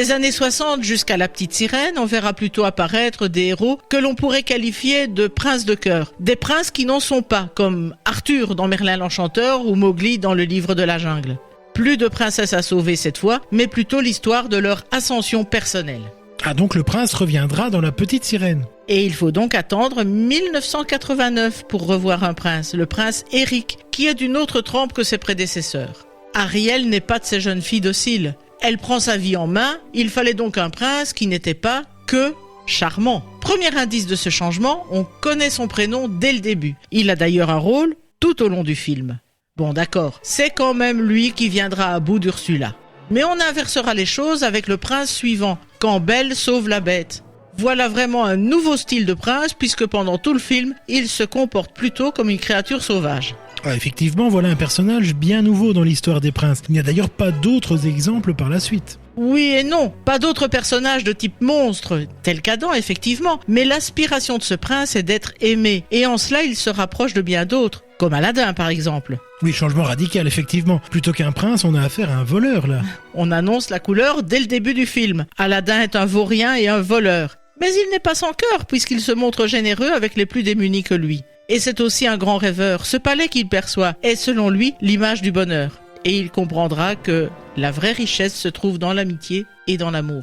Des années 60 jusqu'à La Petite Sirène, on verra plutôt apparaître des héros que l'on pourrait qualifier de princes de cœur. Des princes qui n'en sont pas, comme Arthur dans Merlin l'Enchanteur ou Mowgli dans le Livre de la Jungle. Plus de princesses à sauver cette fois, mais plutôt l'histoire de leur ascension personnelle. Ah, donc le prince reviendra dans La Petite Sirène. Et il faut donc attendre 1989 pour revoir un prince, le prince Eric, qui est d'une autre trempe que ses prédécesseurs. Ariel n'est pas de ces jeunes filles dociles. Elle prend sa vie en main, il fallait donc un prince qui n'était pas que charmant. Premier indice de ce changement, on connaît son prénom dès le début. Il a d'ailleurs un rôle tout au long du film. Bon d'accord, c'est quand même lui qui viendra à bout d'Ursula. Mais on inversera les choses avec le prince suivant, quand Belle sauve la bête. Voilà vraiment un nouveau style de prince, puisque pendant tout le film, il se comporte plutôt comme une créature sauvage. Ah, effectivement, voilà un personnage bien nouveau dans l'histoire des princes. Il n'y a d'ailleurs pas d'autres exemples par la suite. Oui et non, pas d'autres personnages de type monstre, tel qu'Adam effectivement, mais l'aspiration de ce prince est d'être aimé, et en cela il se rapproche de bien d'autres, comme Aladdin par exemple. Oui, changement radical, effectivement. Plutôt qu'un prince, on a affaire à un voleur, là. On annonce la couleur dès le début du film. Aladdin est un vaurien et un voleur. Mais il n'est pas sans cœur, puisqu'il se montre généreux avec les plus démunis que lui. Et c'est aussi un grand rêveur. Ce palais qu'il perçoit est, selon lui, l'image du bonheur. Et il comprendra que la vraie richesse se trouve dans l'amitié et dans l'amour.